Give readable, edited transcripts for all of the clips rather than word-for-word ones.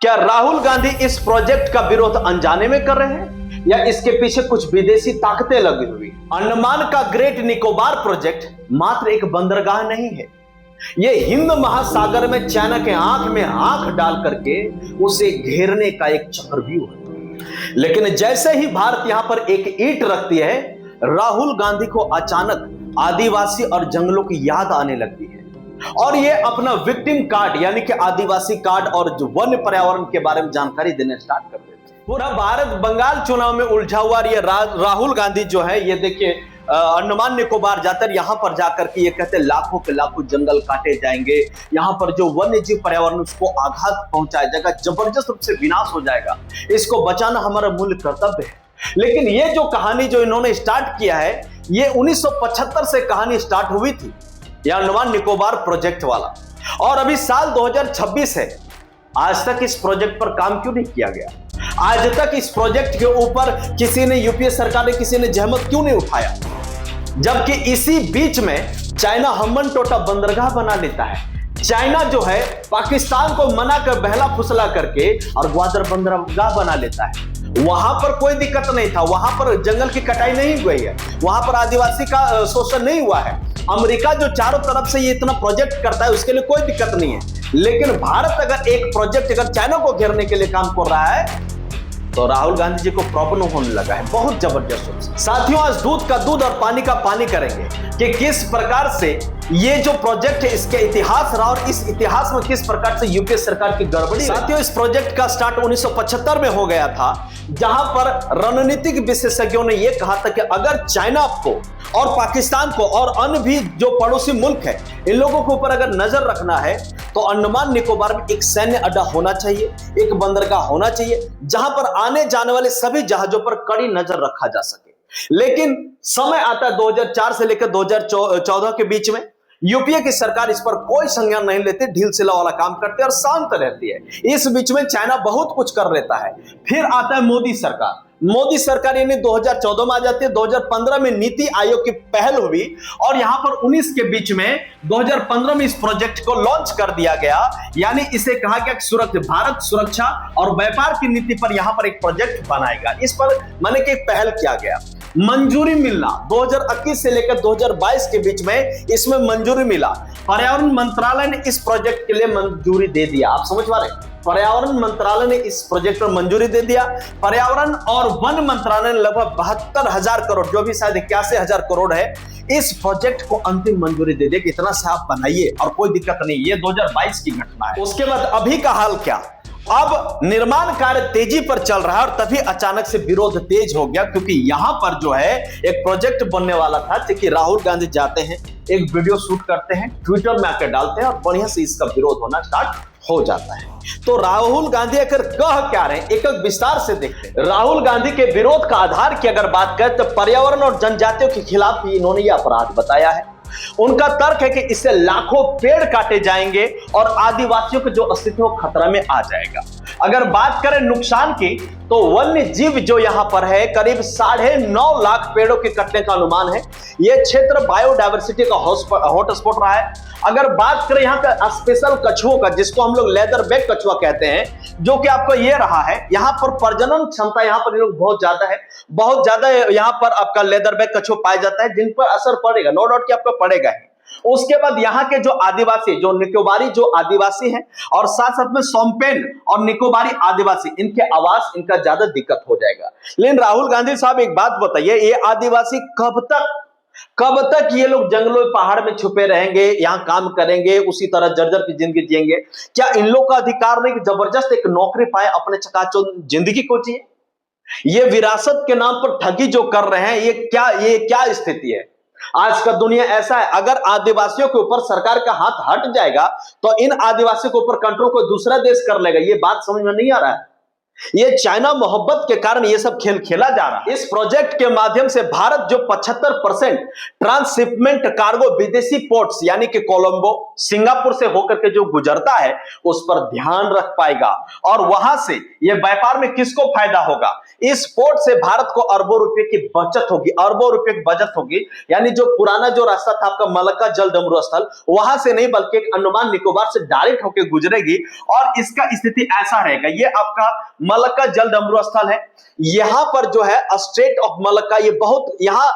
क्या राहुल गांधी इस प्रोजेक्ट का विरोध अनजाने में कर रहे हैं या इसके पीछे कुछ विदेशी ताकतें लगी हुई? अंडमान का ग्रेट निकोबार प्रोजेक्ट मात्र एक बंदरगाह नहीं है, यह हिंद महासागर में चाइना के आंख में आंख डाल करके उसे घेरने का एक चक्रव्यूह है। लेकिन जैसे ही भारत यहां पर एक ईंट रखती है, राहुल गांधी को अचानक आदिवासी और जंगलों की याद आने लगती है और ये अपना विक्टिम कार्ड यानी कि आदिवासी कार्ड और जो वन्य पर्यावरण के बारे में जानकारी देने स्टार्ट कर देते हैं। पूरा भारत बंगाल चुनाव में उलझा हुआ ये राहुल गांधी जो है, ये देखिए अंडमान निकोबार जाकर यहां पर जाकर के ये कहते हैं लाखों के लाखों जंगल काटे जाएंगे, यहां पर जो वन्य जीव पर्यावरण उसको आघात पहुंचाया जाएगा, जबरदस्त रूप से विनाश हो जाएगा, इसको बचाना हमारा मूल कर्तव्य है। लेकिन ये जो कहानी जो इन्होंने स्टार्ट किया है, ये 1975 से कहानी स्टार्ट हुई थी, यह अंडमान निकोबार प्रोजेक्ट वाला, और अभी साल 2026 है, आज तक इस प्रोजेक्ट पर काम क्यों नहीं किया गया? आज तक इस प्रोजेक्ट के ऊपर किसी ने, यूपीए सरकार ने किसी ने जहमत क्यों नहीं उठाया? जबकि इसी बीच में चाइना हम्बन टोटा बंदरगाह बना लेता है। चाइना जो है पाकिस्तान को मना कर बहला फुसला करके और ग्वादर बंदरगाह बना लेता है। वहां पर कोई दिक्कत नहीं था, वहां पर जंगल की कटाई नहीं हुई है, वहां पर आदिवासी का शोषण नहीं हुआ है। अमेरिका जो चारों तरफ से ये इतना प्रोजेक्ट करता है उसके लिए कोई दिक्कत नहीं है। लेकिन भारत अगर एक प्रोजेक्ट अगर चाइना को घेरने के लिए काम कर रहा है तो राहुल गांधी जी को प्रॉब्लम होने लगा है बहुत जबरदस्त। साथियों, आज दूध का दूध और पानी का पानी करेंगे कि किस प्रकार से ये जो प्रोजेक्ट है इसके इतिहास रहा और इस इतिहास में किस प्रकार से यूपीए सरकार की गड़बड़ी। साथियों, इस प्रोजेक्ट का स्टार्ट 1975 में हो गया था, जहां पर रणनीतिक विशेषज्ञों ने यह कहा था कि अगर चाइना को और पाकिस्तान को और अन्य भी जो पड़ोसी मुल्क है इन लोगों के ऊपर अगर नजर रखना है तो अंडमान निकोबार में एक सैन्य अड्डा होना चाहिए, एक बंदरगाह होना चाहिए, जहां पर आने जाने वाले सभी जहाजों पर कड़ी नजर रखा जा सके। लेकिन समय आता है 2004 से लेकर 2014 के बीच में, यूपीए की सरकार इस पर कोई संज्ञान नहीं लेती, ढील सिला वाला काम करती है और शांत रहती है। इस बीच में चाइना बहुत कुछ कर लेता है। फिर आता है मोदी सरकार। मोदी सरकार यानी 2014 में आ जाती है, 2015 में नीति आयोग की पहल हुई और यहां पर 19 के बीच में 2015 में इस प्रोजेक्ट को लॉन्च कर दिया गया। यानी इसे कहा गया कि भारत सुरक्षा और व्यापार की नीति पर यहां पर एक प्रोजेक्ट बनाएगा। इस पर माने कि एक पहल किया गया, मंजूरी मिलना 2021 से लेकर 2022 के बीच में इसमें मंजूरी मिला। पर्यावरण मंत्रालय ने इस प्रोजेक्ट के लिए मंजूरी दे दिया। आप समझ पा रहे हैं, पर्यावरण मंत्रालय ने इस प्रोजेक्ट पर मंजूरी दे दिया। पर्यावरण और वन मंत्रालय ने लगभग 72,000 करोड़, जो भी शायद 81,000 करोड़ है, इस प्रोजेक्ट को अंतिम मंजूरी दे दिया कि इतना से आप बनाइए और कोई दिक्कत नहीं। ये 2022 की घटना है। उसके बाद अभी का हाल क्या? अब निर्माण कार्य तेजी पर चल रहा है और तभी अचानक से विरोध तेज हो गया, क्योंकि यहां पर जो है एक प्रोजेक्ट बनने वाला था कि राहुल गांधी जाते हैं, एक वीडियो शूट करते हैं, ट्विटर में आकर डालते हैं और बढ़िया से इसका विरोध होना स्टार्ट हो जाता है। तो राहुल गांधी अगर कह क्या रहे हैं, एक विस्तार से देखते हैं। राहुल गांधी के विरोध का आधार की अगर बात करें तो पर्यावरण और जनजातियों के खिलाफ ही इन्होंने यह अपराध बताया है। उनका तर्क है कि इससे लाखों पेड़ काटे जाएंगे और आदिवासियों के जो अस्तित्व खतरा में आ जाएगा। अगर बात करें नुकसान की तो वन्य जीव जो यहां पर है करीब 9.5 लाख पेड़ों के कटने का अनुमान है। यह क्षेत्र बायोडायवर्सिटी का हॉटस्पॉट रहा है। अगर बात करें यहाँ का स्पेशल कछुओं का, जिसको हम लोग लेदर बैक कछुआ कहते हैं, जो कि आपको ये रहा है, यहाँ पर प्रजनन क्षमता यहाँ पर लोग बहुत ज्यादा है, बहुत ज्यादा यहाँ पर आपका लेदर बैक कछुआ पाया जाता है, जिन पर असर पड़ेगा, नो डाउट कि आपको पड़ेगा ही। उसके बाद यहाँ के जो आदिवासी, जो निकोबारी जो आदिवासी हैं और साथ साथ में सोमपेन और निकोबारी आदिवासी, इनके आवास इनका ज्यादा दिक्कत हो जाएगा। लेकिन राहुल गांधी साहब एक बात बताइए, ये आदिवासी कब तक ये लोग जंगलों पहाड़ में छुपे रहेंगे, यहाँ काम करेंगे, उसी तरह जर्जर की जिंदगी जिएंगे? क्या इन लोग का अधिकार नहीं कि जबरदस्त एक नौकरी पाए, अपने चकाचौंध जिंदगी को जिए? ये विरासत के नाम पर ठगी जो कर रहे हैं, ये क्या स्थिति है? आज का दुनिया ऐसा है, अगर आदिवासियों के ऊपर सरकार का हाथ हट जाएगा तो इन आदिवासियों के ऊपर कंट्रोल कोई दूसरा देश कर लेगा। ये बात समझ में नहीं आ रहा है। ये चाइना मोहब्बत के कारण ये सब खेल खेला जा रहा है। इस प्रोजेक्ट के माध्यम से भारत जो 75% ट्रांसशिपमेंट कार्गो विदेशी पोर्ट्स यानी कि कोलंबो, सिंगापुर से होकर के जो गुजरता है उस पर ध्यान रख पाएगा, और वहां से ये व्यापार में किसको फायदा होगा? इस पोर्ट से भारत को अरबों रुपए की बचत होगी, अरबों रुपए की बचत होगी। यानी जो पुराना जो रास्ता था आपका मलक्का जल डमरू स्थल, वहां से नहीं बल्कि अंडमान निकोबार से डायरेक्ट होकर गुजरेगी, और इसका स्थिति ऐसा रहेगा, ये आपका मलक्का जल डमरू स्थल है। यहां पर जो है स्ट्रेट ऑफ मलक्का, ये बहुत यहां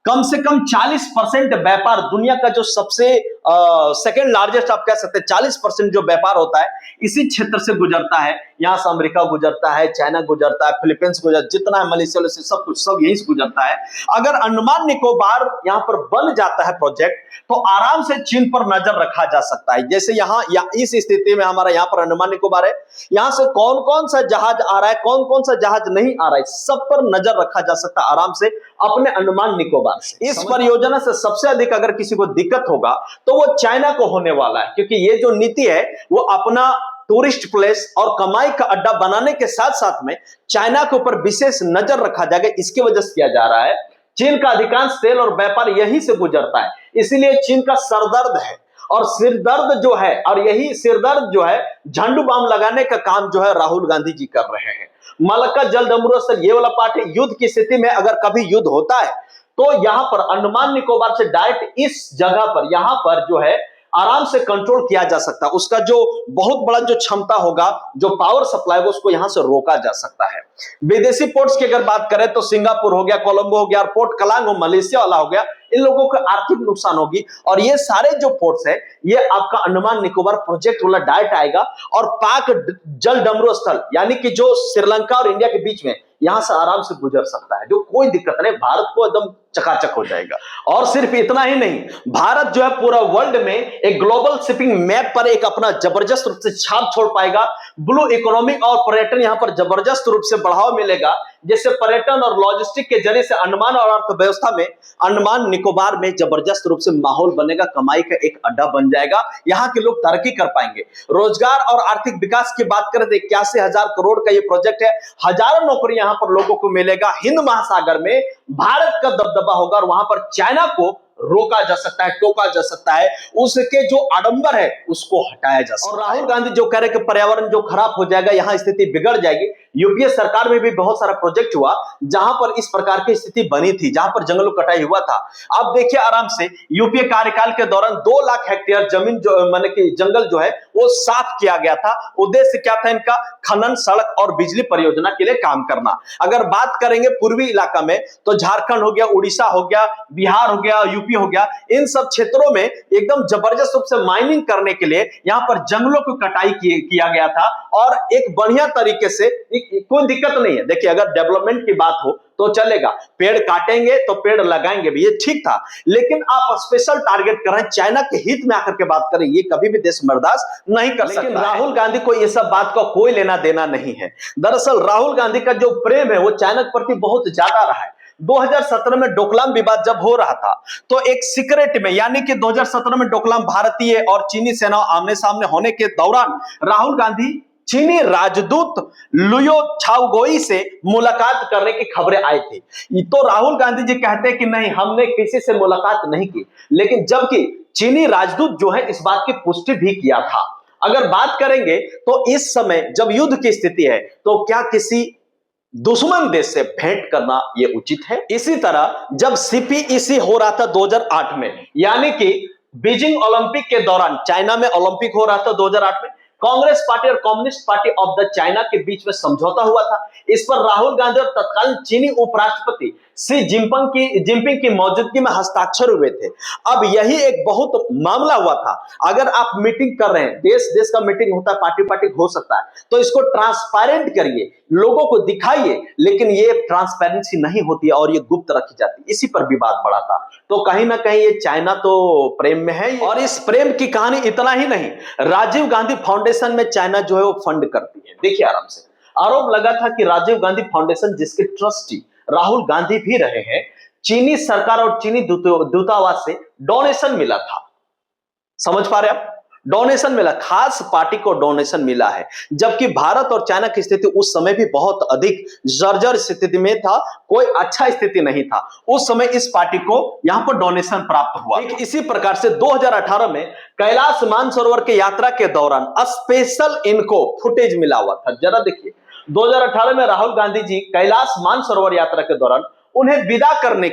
कम से कम 40% व्यापार, दुनिया का जो सबसे सेकेंड लार्जेस्ट आप कह सकते हैं, 40% जो व्यापार होता है इसी क्षेत्र से गुजरता है। यहां से अमेरिका गुजरता है, चाइना गुजरता है, फिलीपींस गुजरता, जितना है मलेशिया से सब कुछ सब यहीं से गुजरता है। अगर अंडमान निकोबार यहां पर बन जाता है प्रोजेक्ट, तो आराम से चीन पर नजर रखा जा सकता है। जैसे यहां इस स्थिति में हमारा यहां पर अंडमान निकोबार है, यहां से कौन कौन सा जहाज आ रहा है, कौन कौन सा जहाज नहीं आ रहा है, सब पर नजर रखा जा सकता है आराम से अपने अंडमान निकोबार। इस परियोजना से सबसे अधिक अगर किसी को दिक्कत होगा तो वो चाइना को होने वाला है, क्योंकि ये जो नीति है वो अपना टूरिस्ट प्लेस और कमाई का अड्डा बनाने के साथ साथ में चाइना के ऊपर विशेष नजर रखा जाएगा, इसकी वजह से किया जा रहा है। चीन का अधिकांश तेल और व्यापार यहीं से गुजरता है, इसीलिए चीन का सरदर्द है, और सिरदर्द जो है, और यही सिरदर्द जो है झंडू बाम लगाने का काम जो है राहुल गांधी जी कर रहे हैं। मलक्का जल डमरू स्थल ये वाला पार्ट है। युद्ध की स्थिति में अगर कभी युद्ध होता है तो यहां पर अंडमान निकोबार से डायरेक्ट इस जगह पर यहां पर जो है आराम से कंट्रोल किया जा सकता है। उसका जो बहुत बड़ा जो क्षमता होगा, जो पावर सप्लाई होगा, उसको यहां से रोका जा सकता है। विदेशी पोर्ट्स की अगर बात करें तो सिंगापुर हो गया, कोलंबो हो गया, और पोर्ट कलांग हो मलेशिया वाला हो गया, इन लोगों को आर्थिक नुकसान होगी। और ये सारे जो पोर्ट्स है ये आपका अंडमान निकोबार प्रोजेक्ट वाला डायरेक्ट आएगा, और पाक जल डमरू स्थल यानी कि जो श्रीलंका और इंडिया के बीच में, यहां से आराम से गुजर सकता है, जो कोई दिक्कत नहीं, भारत को एकदम चकाचक हो जाएगा। और सिर्फ इतना ही नहीं, भारत जो है पूरा वर्ल्ड में एक ग्लोबल शिपिंग मैप पर एक अपना जबरदस्त रूप से छाप छोड़ पाएगा। ब्लू इकोनॉमी और पर्यटन यहां पर जबरदस्त रूप से बढ़ावा मिलेगा, जिससे पर्यटन और लॉजिस्टिक के जरिए से अंडमान और अर्थव्यवस्था में, अंडमान निकोबार में जबरदस्त रूप से माहौल बनेगा, कमाई का एक अड्डा बन जाएगा, यहां के लोग तरक्की कर पाएंगे। रोजगार और आर्थिक विकास की बात करें तो 81,000 करोड़ का ये प्रोजेक्ट है, हजारों नौकरी यहां पर लोगों को मिलेगा। हिंद महासागर में भारत का दबदबा होगा, और वहां पर चाइना को रोका जा सकता है, टोका जा सकता है, उसके जो आडंबर है उसको हटाया जा सकता है। और राहुल गांधी जो कह रहे कि पर्यावरण जो खराब हो जाएगा, यहां स्थिति बिगड़ जाएगी। यूपीए सरकार में भी बहुत सारा प्रोजेक्ट हुआ जहां पर इस प्रकार की स्थिति बनी थी, जहां पर जंगलों कटाई हुआ था। आप देखिए आराम से यूपीए कार्यकाल के दौरान 2 लाख हेक्टेयर जमीन जो माने कि जंगल जो है वो साफ किया गया था। उद्देश्य क्या था इनका? खनन, सड़क और बिजली परियोजना के लिए काम करना। अगर बात करेंगे पूर्वी इलाका में तो झारखंड हो गया, उड़ीसा हो गया, बिहार हो गया, यूपी हो गया, इन सब क्षेत्रों में एकदम जबरदस्त रूप से माइनिंग करने के लिए यहां पर जंगलों को कटाई किया गया था, और एक बढ़िया तरीके से कोई दिक्कत नहीं है। देखिए अगर डेवलपमेंट की बात हो तो चलेगा, पेड़ काटेंगे तो पेड़ लगाएंगे भी, ये ठीक था, लेकिन आप स्पेशल टारगेट कर रहे हैं, चाइना के हित में आकर के बात करें, ये कभी भी देश बर्दाश्त नहीं कर सकता। लेकिन राहुल गांधी को ये सब बात का कोई लेना देना नहीं है। दरअसल राहुल गांधी का जो प्रेम है वो चाइना के प्रति बहुत ज्यादा रहा है। 2017 में डोकलाम विवाद जब हो रहा था तो एक सीक्रेट में, यानी कि 2017 में डोकलाम भारतीय और चीनी सेना आमने सामने होने के दौरान राहुल गांधी चीनी राजदूत लुयो छाओगोई से मुलाकात करने की खबरें आई थी। तो राहुल गांधी जी कहते हैं कि नहीं, हमने किसी से मुलाकात नहीं की, लेकिन जबकि चीनी राजदूत जो है इस बात की पुष्टि भी किया था। अगर बात करेंगे तो इस समय जब युद्ध की स्थिति है तो क्या किसी दुश्मन देश से भेंट करना यह उचित है? इसी तरह जब सीपीईसी हो रहा था 2008 में, यानी कि बीजिंग ओलंपिक के दौरान, चाइना में ओलंपिक हो रहा था 2008 में, कांग्रेस पार्टी और communist party of the China के बीच में समझौता हुआ था। इस पर राहुल गांधी और तत्कालीन चीनी उपराष्ट्रपति शी जिनपिंग की मौजूदगी में हस्ताक्षर हुए थे। अब यही एक बहुत मामला हुआ था। अगर आप मीटिंग कर रहे हैं, देश देश का मीटिंग होता है, पार्टी पार्टी हो सकता है, तो इसको ट्रांसपेरेंट करिए, लोगों को दिखाइए, लेकिन ये ट्रांसपेरेंसी नहीं होती है और ये गुप्त रखी जाती है। इसी पर विवाद बढ़ा था। तो कहीं ना कहीं ये चाइना तो प्रेम में है, और इस प्रेम की कहानी इतना ही नहीं, राजीव गांधी फाउंडेशन में चाइना जो है वो फंड करती है। देखिए आराम से, आरोप लगा था कि राजीव गांधी फाउंडेशन जिसके ट्रस्टी राहुल गांधी भी रहे हैं, चीनी सरकार और चीनी दूतावास से डोनेशन मिला था। समझ पा रहे आप? डोनेशन मिला, खास पार्टी को डोनेशन मिला है, जबकि भारत और चाइना की स्थिति उस समय भी बहुत अधिक जर्जर स्थिति में था, कोई अच्छा स्थिति नहीं था। उस समय इस पार्टी को यहां पर डोनेशन प्राप्त हुआ। इसी प्रकार से 2018 में कैलाश मानसरोवर की यात्रा के दौरान स्पेशल इनको फुटेज मिला हुआ था। जरा देखिए, 2018 में राहुल गांधी जी कैलाश मानसरोवर यात्रा के दौरान उन्हें विदा करने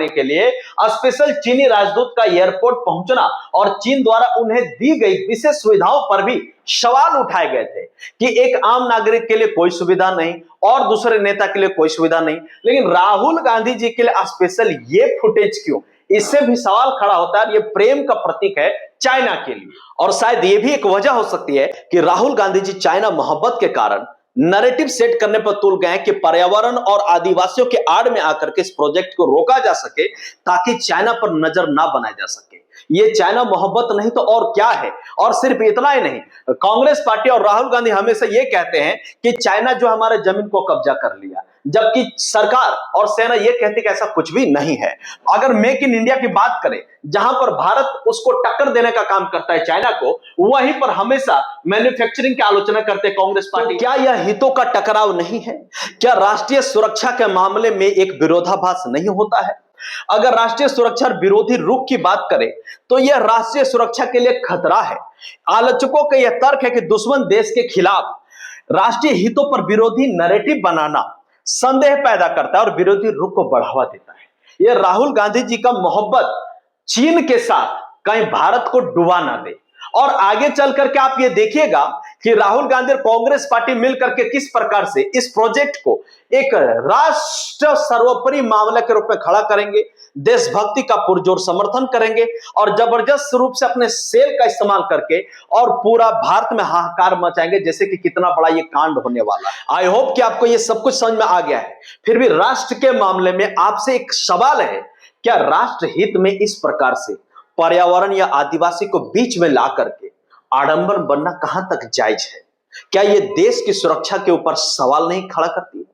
के लिए स्पेशल चीनी राजदूत का एयरपोर्ट पहुंचना और चीन द्वारा उन्हें दी गई विशेष सुविधाओं पर भी सवाल उठाए गए थे कि एक आम नागरिक के लिए कोई सुविधा नहीं और दूसरे नेता के लिए कोई सुविधा नहीं, लेकिन राहुल गांधी जी के लिए स्पेशल ये फुटेज क्यों? इससे भी सवाल खड़ा होता है। ये प्रेम का प्रतीक है चाइना के लिए, और शायद ये भी एक वजह हो सकती है कि राहुल गांधी जी चाइना मोहब्बत के कारण नैरेटिव सेट करने पर तुल गए कि पर्यावरण और आदिवासियों के आड़ में आकर के इस प्रोजेक्ट को रोका जा सके ताकि चाइना पर नजर ना बनाई जा सके। ये चाइना मोहब्बत नहीं तो और क्या है? और सिर्फ इतना ही नहीं, कांग्रेस पार्टी और राहुल गांधी हमेशा ये कहते हैं कि चाइना जो हमारे जमीन को कब्जा कर लिया, जबकि सरकार और सेना ये कहती कि ऐसा कुछ भी नहीं है। अगर मेक इन इंडिया की बात करें, जहां पर भारत उसको टक्कर देने का काम करता है चाइना को, वहीं पर हमेशा मैन्युफैक्चरिंग की आलोचना करते हैं कांग्रेस पार्टी। तो क्या यह हितों का टकराव नहीं है? क्या राष्ट्रीय सुरक्षा के मामले में एक विरोधाभास नहीं होता है? अगर राष्ट्रीय सुरक्षा विरोधी रुख की बात करें तो यह राष्ट्रीय सुरक्षा के लिए खतरा है। आलोचकों का यह तर्क है कि दुश्मन देश के खिलाफ राष्ट्रीय हितों पर विरोधी नैरेटिव बनाना संदेह पैदा करता है और विरोधी रुख को बढ़ावा देता है। यह राहुल गांधी जी का मोहब्बत चीन के साथ कहीं भारत को डुबा ना दे। और आगे चल करके आप ये देखिएगा कि राहुल गांधी और कांग्रेस पार्टी मिलकर के किस प्रकार से इस प्रोजेक्ट को एक राष्ट्र सर्वोपरि मामले के रूप में खड़ा करेंगे, देशभक्ति का पुरजोर समर्थन करेंगे और जबरदस्त रूप से अपने सेल का इस्तेमाल करके और पूरा भारत में हाहाकार मचाएंगे, जैसे कि कितना बड़ा ये कांड होने वाला है। आई होप कि आपको ये सब कुछ समझ में आ गया है। फिर भी राष्ट्र के मामले में आपसे एक सवाल है, क्या राष्ट्र हित में इस प्रकार से पर्यावरण या आदिवासी को बीच में ला करके आडंबर बनना कहां तक जायज है? क्या यह देश की सुरक्षा के ऊपर सवाल नहीं खड़ा करती है?